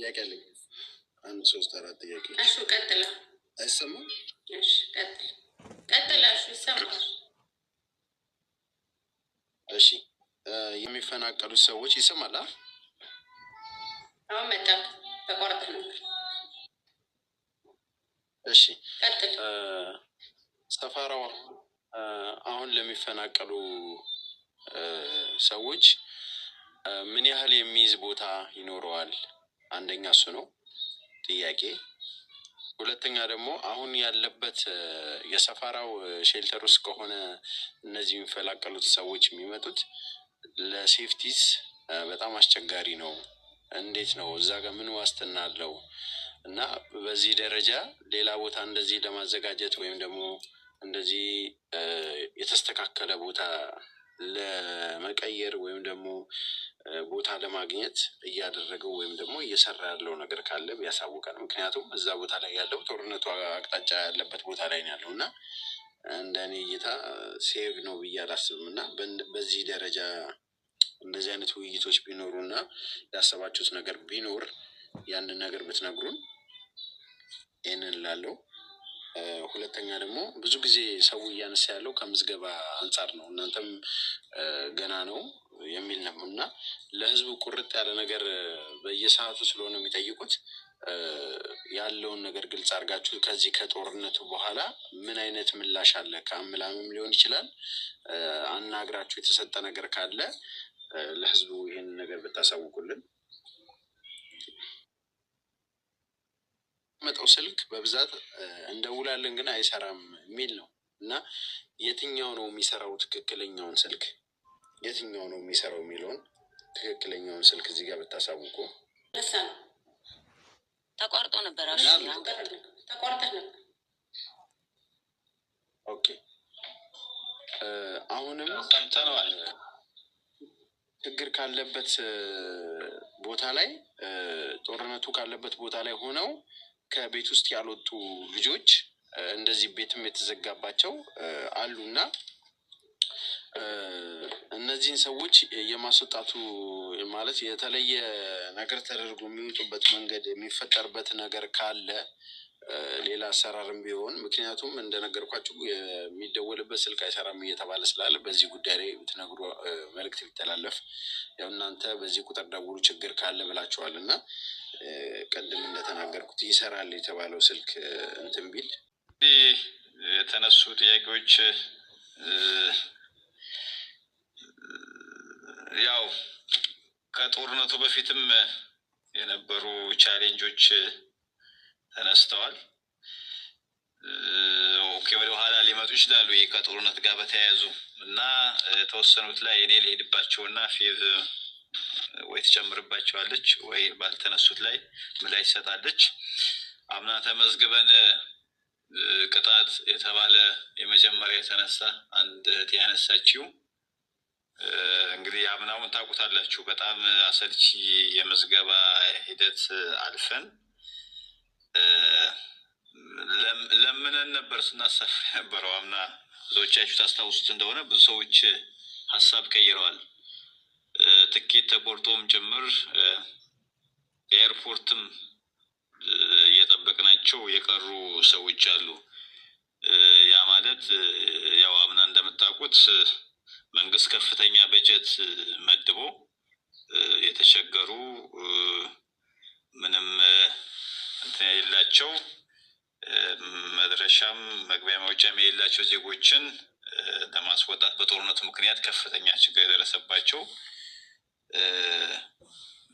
ጥያቄ አለኝ። አንድ 3-4 ጥያቄ። እሺ ቀጥላ። አይሰማም? እሺ ቀጥላ። እሺ ይሰማል። እሺ የሚፈናቀሉት ሰዎች ይሰማል? አሁን መጣ ተቋርጠ ነበር። እሺ ቀጥል። ሰፈራው አሁን ለሚፈናቀሉ ሰዎች ምን ያህል የሚይዝ ቦታ ይኖረዋል? አንደኛ እሱ ነው ጥያቄ። ሁለተኛ ደግሞ አሁን ያለበት የሰፈራው ሼልተር ውስጥ ከሆነ እነዚህ የሚፈናቀሉት ሰዎች የሚመጡት ለሴፍቲስ በጣም አስቸጋሪ ነው። እንዴት ነው እዛ ጋር ምን ዋስትና አለው? እና በዚህ ደረጃ ሌላ ቦታ እንደዚህ ለማዘጋጀት ወይም ደግሞ እንደዚህ የተስተካከለ ቦታ ለመቀየር ወይም ደግሞ ቦታ ለማግኘት እያደረገው ወይም ደግሞ እየሰራ ያለው ነገር ካለ ቢያሳውቀን። ምክንያቱም እዛ ቦታ ላይ ያለው ጦርነቱ አቅጣጫ ያለበት ቦታ ላይ ነው ያለው እና እንደኔ እይታ ሴቭ ነው ብዬ አላስብም። እና በዚህ ደረጃ እንደዚህ አይነት ውይይቶች ቢኖሩና ያሰባችሁት ነገር ቢኖር ያንን ነገር ብትነግሩን ይሄንን ላለው። ሁለተኛ ደግሞ ብዙ ጊዜ ሰው እያነሳ ያለው ከምዝገባ አንጻር ነው፣ እናንተም ገና ነው የሚል ነው እና ለህዝቡ ቁርጥ ያለ ነገር በየሰዓቱ ስለሆነ የሚጠይቁት ያለውን ነገር ግልጽ አድርጋችሁ ከዚህ ከጦርነቱ በኋላ ምን አይነት ምላሽ አለ ከአምላምም ሊሆን ይችላል አናግራችሁ የተሰጠ ነገር ካለ ለህዝቡ ይሄንን ነገር ብታሳውቁልን። መጣው ስልክ በብዛት እንደውላለን ግን አይሰራም የሚል ነው እና የትኛው ነው የሚሰራው? ትክክለኛውን ስልክ የትኛው ነው የሚሰራው የሚለውን ትክክለኛውን ስልክ እዚህ ጋር ብታሳውቁ። ተቋርጦ ነበር። ተቋርጦ ነበር። ኦኬ አሁንም ሰምተነዋል። ችግር ካለበት ቦታ ላይ ጦርነቱ ካለበት ቦታ ላይ ሆነው ከቤት ውስጥ ያልወጡ ልጆች እንደዚህ ቤትም የተዘጋባቸው አሉና እነዚህን ሰዎች የማስወጣቱ ማለት የተለየ ነገር ተደርጎ የሚወጡበት መንገድ የሚፈጠርበት ነገር ካለ ሌላ አሰራርም ቢሆን፣ ምክንያቱም እንደነገርኳችሁ የሚደወልበት ስልክ አይሰራም እየተባለ ስላለ በዚህ ጉዳይ ላይ ብትነግሩ መልዕክት ቢተላለፍ። ያው እናንተ በዚህ ቁጥር ደውሉ ችግር ካለ ብላችኋል እና ቀድም እንደተናገርኩት ይሰራል የተባለው ስልክ እንትን ቢል የተነሱ ጥያቄዎች ያው ከጦርነቱ በፊትም የነበሩ ቻሌንጆች ተነስተዋል። ኦኬ ወደ ኋላ ሊመጡ ይችላሉ ይሄ ከጦርነት ጋር በተያያዙ እና ተወሰኑት ላይ እኔ ልሄድባቸውና ፌዝ ወይ ትጨምርባቸዋለች ወይ ባልተነሱት ላይ ምላሽ ትሰጣለች። አምና ተመዝግበን ቅጣት የተባለ የመጀመሪያ የተነሳ አንድ እህት ያነሳችው እንግዲህ አምናውን ታውቁታላችሁ። በጣም አሰልቺ የምዝገባ ሂደት አልፈን ለምነን ነበር ስናሰፍ ነበረው። አምና ብዙዎቻችሁ ታስታውሱት እንደሆነ ብዙ ሰዎች ሀሳብ ቀይረዋል። ትኬት ተቆርጦም ጭምር ኤርፖርትም እየጠበቅናቸው የቀሩ ሰዎች አሉ። ያ ማለት ያው አምና እንደምታውቁት መንግስት ከፍተኛ በጀት መድቦ የተቸገሩ ምንም እንትን የሌላቸው መድረሻም መግቢያ መውጫም የሌላቸው ዜጎችን ለማስወጣት በጦርነቱ ምክንያት ከፍተኛ ችግር የደረሰባቸው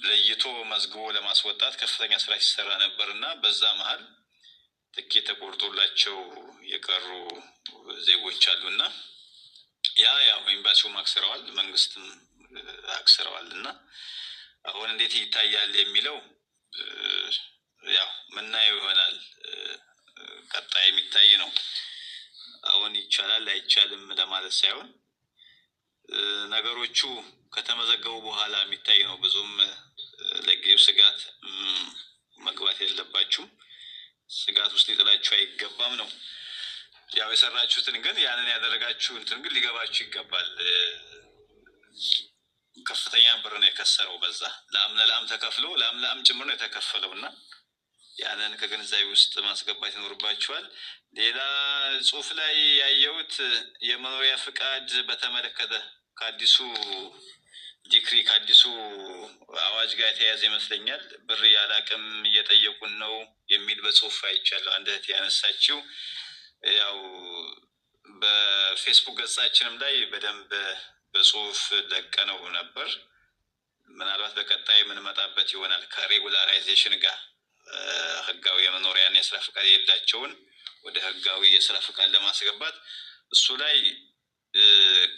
ለይቶ መዝግቦ ለማስወጣት ከፍተኛ ስራ ሲሰራ ነበርና በዛ መሃል ትኬት ተቆርጦላቸው የቀሩ ዜጎች አሉና ያው ኤምባሲውም አክስረዋል መንግስትም አክስረዋልና አሁን እንዴት ይታያል የሚለው ያው ምናየው ይሆናል። ቀጣይ የሚታይ ነው። አሁን ይቻላል አይቻልም ለማለት ሳይሆን ነገሮቹ ከተመዘገቡ በኋላ የሚታይ ነው። ብዙም ለጊዜው ስጋት መግባት የለባችሁም። ስጋት ውስጥ ሊጥላችሁ አይገባም ነው። ያው የሰራችሁትን ግን ያንን ያደረጋችሁ እንትን ግን ሊገባችሁ ይገባል። ከፍተኛ ብር ነው የከሰረው። በዛ ለአም ተከፍሎ ለአም ጭምር ነው የተከፈለው እና ያንን ከግንዛቤ ውስጥ ማስገባት ይኖርባቸዋል። ሌላ ጽሁፍ ላይ ያየሁት የመኖሪያ ፍቃድ በተመለከተ ከአዲሱ ዲክሪ ከአዲሱ አዋጅ ጋር የተያያዘ ይመስለኛል። ብር ያለ አቅም እየጠየቁን ነው የሚል በጽሁፍ አይቻለሁ። አንድ እህት ያነሳችው ያው በፌስቡክ ገጻችንም ላይ በደንብ በጽሁፍ ለቀነው ነበር። ምናልባት በቀጣይ የምንመጣበት ይሆናል ከሬጉላራይዜሽን ጋር ህጋዊ የመኖሪያና የስራ ፍቃድ የሌላቸውን ወደ ህጋዊ የስራ ፍቃድ ለማስገባት እሱ ላይ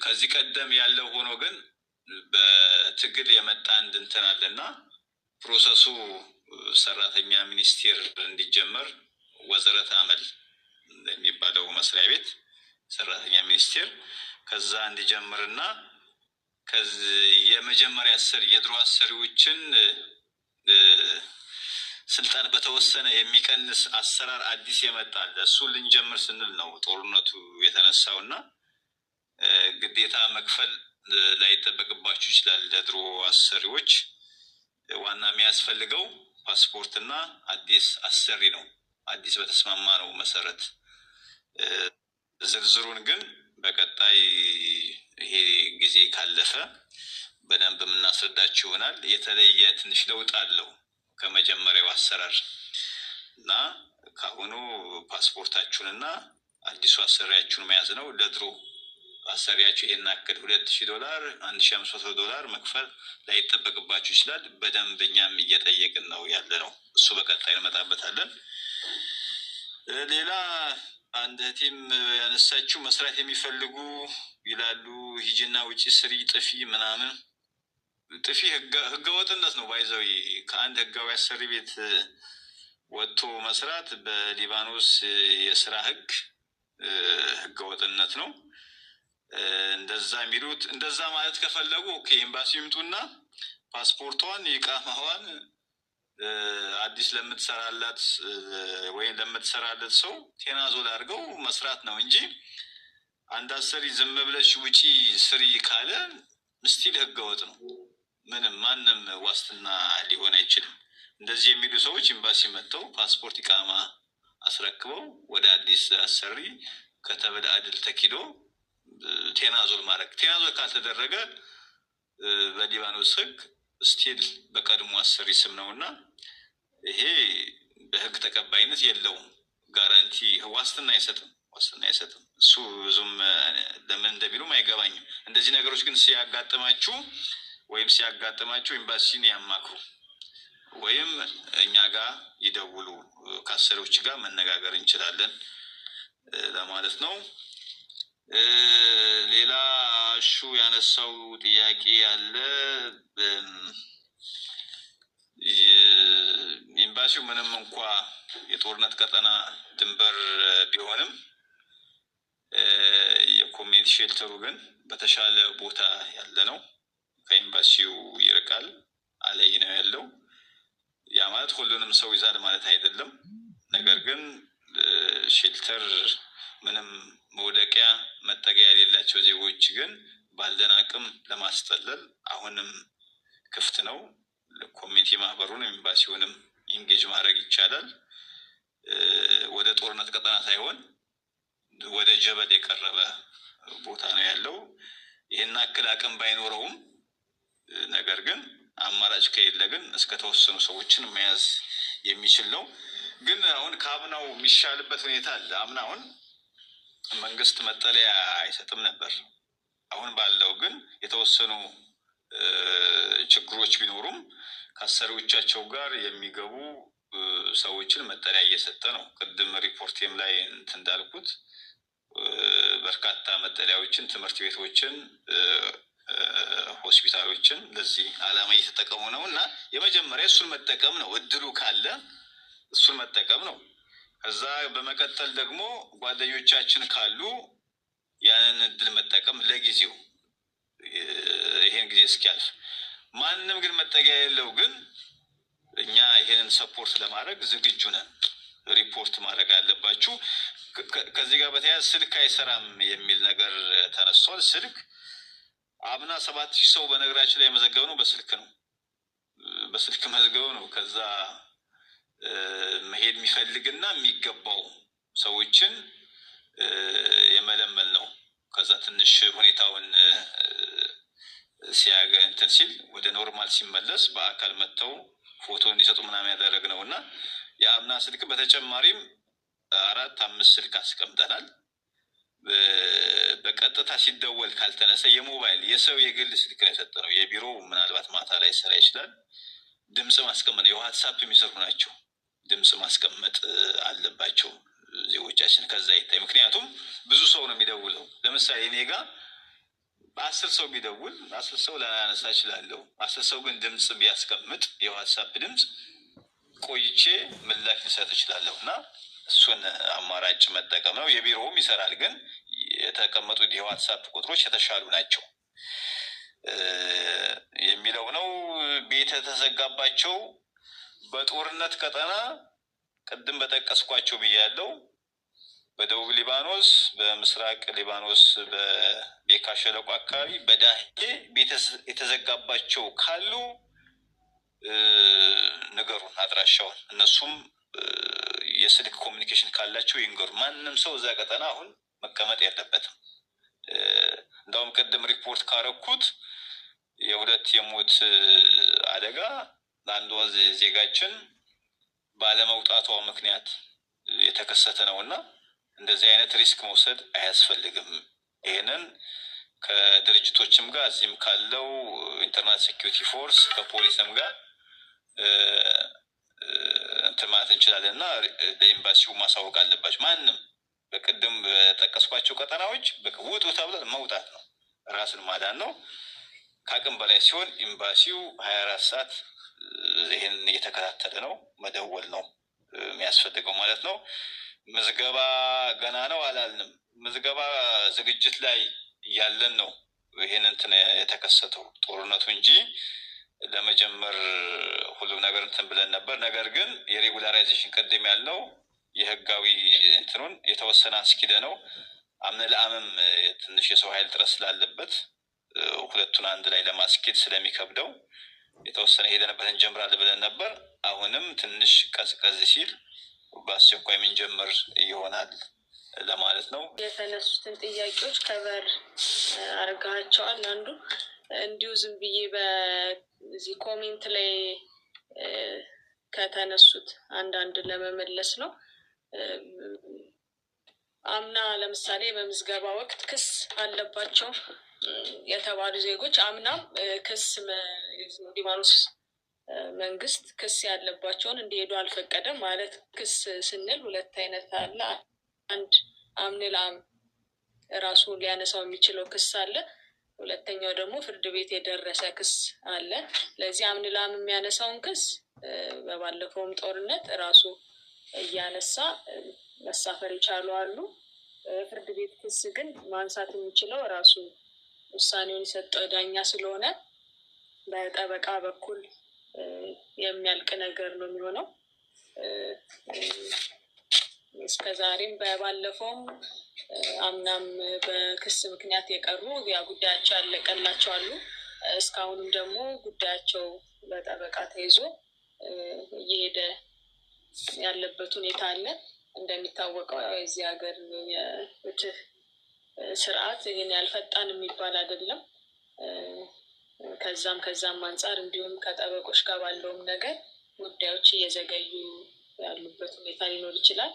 ከዚህ ቀደም ያለው ሆኖ ግን በትግል የመጣ እንትን አለና ፕሮሰሱ ሰራተኛ ሚኒስቴር እንዲጀመር ወዘረት አመል የሚባለው መስሪያ ቤት ሰራተኛ ሚኒስቴር ከዛ እንዲጀምርና ከዚህ የመጀመሪያ የድሮ አሰሪዎችን ስልጣን በተወሰነ የሚቀንስ አሰራር አዲስ የመጣል እሱ ልንጀምር ስንል ነው ጦርነቱ የተነሳውና ግዴታ መክፈል ላይጠበቅባችሁ ይችላል። ለድሮ አሰሪዎች ዋና የሚያስፈልገው ፓስፖርትና አዲስ አሰሪ ነው። አዲስ በተስማማ ነው መሰረት ዝርዝሩን ግን በቀጣይ ይሄ ጊዜ ካለፈ በደንብ የምናስረዳችሁ ይሆናል። የተለየ ትንሽ ለውጥ አለው ከመጀመሪያው አሰራር እና ካሁኑ ፓስፖርታችሁንና አዲሱ አሰሪያችሁን መያዝ ነው። ለድሮ አሰሪያችሁ ይሄን አከል $2000 $1500 መክፈል ላይጠበቅባችሁ ይችላል። በደንብ እኛም እየጠየቅን ነው ያለ ነው። እሱ በቀጣይ እንመጣበታለን። ሌላ አንድ እህቴም ያነሳችው መስራት የሚፈልጉ ይላሉ ሂጂና ውጪ ስሪ ጥፊ ምናምን ጥፊ ህገወጥነት ነው። ባይዘው ከአንድ ህጋዊ አሰሪ ቤት ወጥቶ መስራት በሊባኖስ የስራ ህገወጥነት ነው። እንደዛ የሚሉት እንደዛ ማለት ከፈለጉ ኦኬ ኤምባሲ ይምጡና ፓስፖርቷን ይቃማዋን አዲስ ለምትሰራላት ወይ ለምትሰራለት ሰው ቴናዞል አድርገው መስራት ነው እንጂ አንድ አሰሪ ዝም ብለሽ ውጪ ስሪ ካለ ስቲል ህገወጥ ነው። ምንም ማንም ዋስትና ሊሆን አይችልም። እንደዚህ የሚሉ ሰዎች ኤምባሲ መጥተው ፓስፖርት ይቃማ አስረክበው ወደ አዲስ አሰሪ ከተበደ አድል ተኪዶ ቴናዞል ማድረግ ቴናዞል ካልተደረገ በሊባኖስ ህግ ስቲል በቀድሞ አሰሪ ስም ነውና ይሄ በህግ ተቀባይነት የለውም። ጋራንቲ ዋስትና አይሰጥም። እሱ ብዙም ለምን እንደሚሉም አይገባኝም። እንደዚህ ነገሮች ግን ሲያጋጥማችሁ ኤምባሲን ያማክሩ ወይም እኛ ጋር ይደውሉ። ከአሰሪዎች ጋር መነጋገር እንችላለን ለማለት ነው። ሌላ እሹ ያነሳው ጥያቄ ያለ ኤምባሲው ምንም እንኳ የጦርነት ቀጠና ድንበር ቢሆንም የኮሚኒቲ ሼልተሩ ግን በተሻለ ቦታ ያለ ነው። ከኤምባሲው ይርቃል አለይ ነው ያለው። ያ ማለት ሁሉንም ሰው ይዛል ማለት አይደለም። ነገር ግን ሼልተር ምንም መውደቂያ መጠጊያ የሌላቸው ዜጎች ግን ባለን አቅም ለማስጠለል አሁንም ክፍት ነው። ለኮሚኒቲ ማህበሩን ኤምባሲውንም ኢንጌጅ ማድረግ ይቻላል። ወደ ጦርነት ቀጠና ሳይሆን ወደ ጀበል የቀረበ ቦታ ነው ያለው። ይሄን አክል አቅም ባይኖረውም ነገር ግን አማራጭ ከሌለ ግን እስከ ተወሰኑ ሰዎችን መያዝ የሚችል ነው። ግን አሁን ከአምናው የሚሻልበት ሁኔታ አለ። አምናውን መንግስት መጠለያ አይሰጥም ነበር። አሁን ባለው ግን የተወሰኑ ችግሮች ቢኖሩም ከአሰሪዎቻቸው ጋር የሚገቡ ሰዎችን መጠለያ እየሰጠ ነው። ቅድም ሪፖርቴም ላይ እንዳልኩት በርካታ መጠለያዎችን፣ ትምህርት ቤቶችን፣ ሆስፒታሎችን ለዚህ ዓላማ እየተጠቀሙ ነው እና የመጀመሪያ እሱን መጠቀም ነው። እድሉ ካለ እሱን መጠቀም ነው። ከዛ በመቀጠል ደግሞ ጓደኞቻችን ካሉ ያንን እድል መጠቀም ለጊዜው ይሄን ጊዜ እስኪያልፍ። ማንም ግን መጠጊያ የለው ግን እኛ ይሄንን ሰፖርት ለማድረግ ዝግጁ ነን። ሪፖርት ማድረግ አለባችሁ። ከዚህ ጋር በተያያዘ ስልክ አይሰራም የሚል ነገር ተነስቷል። ስልክ አምና 7000 ሰው በነገራችን ላይ የመዘገብ ነው በስልክ መዝገብ ነው። ከዛ መሄድ የሚፈልግና የሚገባው ሰዎችን የመለመል ነው። ከዛ ትንሽ ሁኔታውን እንትን ሲል ወደ ኖርማል ሲመለስ በአካል መጥተው ፎቶ እንዲሰጡ ምናምን ያደረግነው እና የአምና ስልክ በተጨማሪም 4-5 ስልክ አስቀምጠናል። በቀጥታ ሲደወል ካልተነሳ የሞባይል የሰው የግል ስልክ ላይ የሰጠነው የቢሮ ምናልባት ማታ ላይ ሰራ ይችላል። ድምጽ ማስቀመጥ የዋትስአፕ የሚሰሩ ናቸው። ድምጽ ማስቀመጥ አለባቸው ዜጎቻችን ከዛ ይታይ። ምክንያቱም ብዙ ሰው ነው የሚደውለው። ለምሳሌ እኔ ጋር 10 ሰው ቢደውል 10 ሰው ላያነሳ እችላለሁ። 10 ሰው ግን ድምጽ ቢያስቀምጥ የዋትስአፕ ድምጽ ቆይቼ ምላሽ ልሰጥ እችላለሁ እና እሱን አማራጭ መጠቀም ነው። የቢሮውም ይሰራል፣ ግን የተቀመጡት የዋትስአፕ ቁጥሮች የተሻሉ ናቸው የሚለው ነው። ቤት የተዘጋባቸው በጦርነት ቀጠና ቅድም በጠቀስኳቸው ብያለሁ። በደቡብ ሊባኖስ፣ በምስራቅ ሊባኖስ በቤካ ሸለቆ አካባቢ በዳሄ ቤት የተዘጋባቸው ካሉ ነገሩን አድራሻውን እነሱም የስልክ ኮሚኒኬሽን ካላቸው ይንገሩ። ማንም ሰው እዛ ቀጠና አሁን መቀመጥ የለበትም። እንዳውም ቅድም ሪፖርት ካረኩት የሁለት የሞት አደጋ ለአንድ ዜጋችን ባለመውጣቷ ምክንያት የተከሰተ ነውና እንደዚህ አይነት ሪስክ መውሰድ አያስፈልግም። ይሄንን ከድርጅቶችም ጋር እዚህም ካለው ኢንተርናል ሴኩሪቲ ፎርስ ከፖሊስም ጋር እንትን ማለት እንችላለን እና ለኤምባሲው ማሳወቅ አለባቸው። ማንም በቅድም በጠቀስኳቸው ቀጠናዎች ውጡ ተብሎ መውጣት ነው፣ ራስን ማዳን ነው። ከአቅም በላይ ሲሆን ኤምባሲው 24 ሰዓት ይህን እየተከታተለ ነው፣ መደወል ነው የሚያስፈልገው ማለት ነው። ምዝገባ ገና ነው አላልንም። ምዝገባ ዝግጅት ላይ ያለን ነው ይህን እንትን የተከሰተው ጦርነቱ እንጂ ለመጀመር ሁሉም ነገር እንትን ብለን ነበር። ነገር ግን የሬጉላራይዜሽን ቅድም ያልነው የህጋዊ እንትኑን የተወሰነ አስኪደ ነው። አምነ ለአምም ትንሽ የሰው ኃይል ጥረት ስላለበት ሁለቱን አንድ ላይ ለማስኬድ ስለሚከብደው የተወሰነ ሄደንበት እንጀምራለን ብለን ነበር። አሁንም ትንሽ ቀዝቀዝ ሲል በአስቸኳይ ምንጀምር ይሆናል ለማለት ነው። የተነሱትን ጥያቄዎች ከበር አርጋቸዋል። አንዱ እንዲሁ ዝም ብዬ በዚህ ኮሜንት ላይ ከተነሱት አንዳንድ ለመመለስ ነው። አምና ለምሳሌ በምዝገባ ወቅት ክስ አለባቸው የተባሉ ዜጎች አምናም ክስ ሊባኖስ መንግስት ክስ ያለባቸውን እንዲሄዱ አልፈቀደም። ማለት ክስ ስንል ሁለት አይነት አለ። አንድ አምነ ለአም ራሱ ሊያነሳው የሚችለው ክስ አለ። ሁለተኛው ደግሞ ፍርድ ቤት የደረሰ ክስ አለ። ለዚህ አምነ ለአም የሚያነሳውን ክስ በባለፈውም ጦርነት ራሱ እያነሳ መሳፈር ይቻሉ አሉ። ፍርድ ቤት ክስ ግን ማንሳት የሚችለው ራሱ ውሳኔውን የሰጠው ዳኛ ስለሆነ በጠበቃ በኩል የሚያልቅ ነገር ነው የሚሆነው። እስከዛሬም ባለፈውም አምናም በክስ ምክንያት የቀሩ ያ ጉዳያቸው ያለቀላቸው አሉ። እስካሁንም ደግሞ ጉዳያቸው በጠበቃ ተይዞ እየሄደ ያለበት ሁኔታ አለ። እንደሚታወቀው የዚህ ሀገር የፍትህ ስርዓት ይህን ያልፈጣን የሚባል አይደለም። ከዛም አንጻር እንዲሁም ከጠበቆች ጋር ባለውም ነገር ጉዳዮች እየዘገዩ ያሉበት ሁኔታ ሊኖር ይችላል።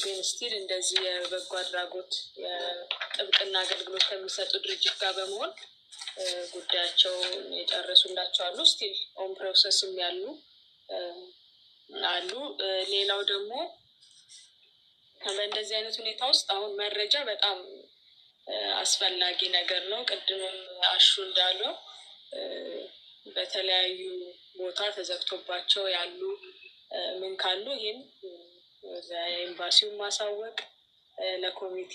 ግን ስቲል እንደዚህ የበጎ አድራጎት የጥብቅና አገልግሎት ከሚሰጡ ድርጅት ጋር በመሆን ጉዳያቸው የጨረሱላቸው አሉ። ስቲል ኦን ፕሮሰስም ያሉ አሉ። ሌላው ደግሞ በእንደዚህ አይነት ሁኔታ ውስጥ አሁን መረጃ በጣም አስፈላጊ ነገር ነው። ቅድምም አሹ እንዳለው በተለያዩ ቦታ ተዘግቶባቸው ያሉ ምን ካሉ ይህን ለኤምባሲው ማሳወቅ፣ ለኮሚቴ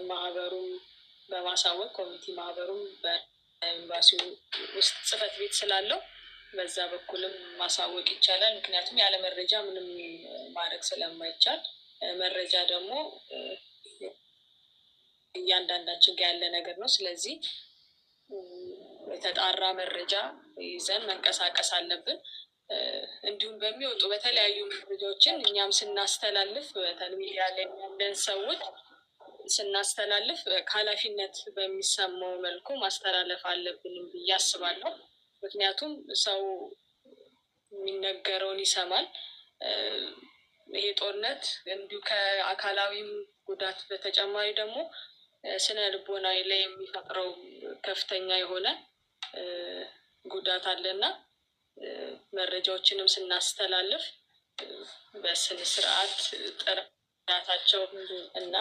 ማህበሩም በማሳወቅ ኮሚቴ ማህበሩም በኤምባሲው ውስጥ ጽህፈት ቤት ስላለው በዛ በኩልም ማሳወቅ ይቻላል። ምክንያቱም ያለ መረጃ ምንም ማድረግ ስለማይቻል መረጃ ደግሞ እያንዳንዳችን ጋር ያለ ነገር ነው። ስለዚህ የተጣራ መረጃ ይዘን መንቀሳቀስ አለብን። እንዲሁም በሚወጡ በተለያዩ መረጃዎችን እኛም ስናስተላልፍ በሚዲያ ላይ ያለን ሰዎች ስናስተላልፍ ከኃላፊነት በሚሰማው መልኩ ማስተላለፍ አለብንም ብዬ አስባለሁ። ምክንያቱም ሰው የሚነገረውን ይሰማል። ይሄ ጦርነት እንዲሁ ከአካላዊም ጉዳት በተጨማሪ ደግሞ ስነ ልቦናዊ ላይ የሚፈጥረው ከፍተኛ የሆነ ጉዳት አለና መረጃዎችንም ስናስተላልፍ በስነ ስርዓት ጥራታቸው እና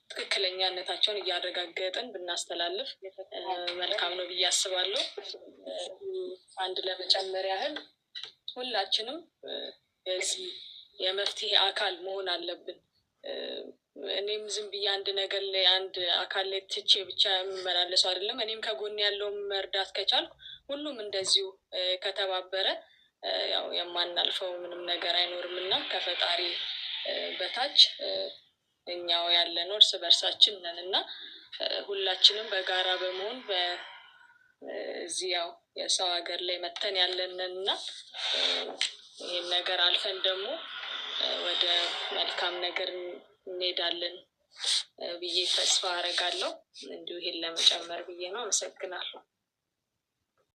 ትክክለኛነታቸውን እያረጋገጥን ብናስተላልፍ መልካም ነው ብዬ አስባለሁ። አንድ ለመጨመር ያህል ሁላችንም የዚህ የመፍትሄ አካል መሆን አለብን። እኔም ዝም ብዬ አንድ ነገር ላይ አንድ አካል ላይ ትቼ ብቻ የምመላለሰው አይደለም። እኔም ከጎን ያለውን መርዳት ከቻልኩ ሁሉም እንደዚሁ ከተባበረ ያው የማናልፈው ምንም ነገር አይኖርም እና ከፈጣሪ በታች እኛው ያለን እርስ በርሳችን ነን እና ሁላችንም በጋራ በመሆን በዚህ ያው የሰው ሀገር ላይ መተን ያለንን እና ይህን ነገር አልፈን ደግሞ ወደ መልካም ነገር እንሄዳለን ብዬ ተስፋ አደርጋለሁ። እንዲሁ ይሄን ለመጨመር ብዬ ነው። አመሰግናለሁ።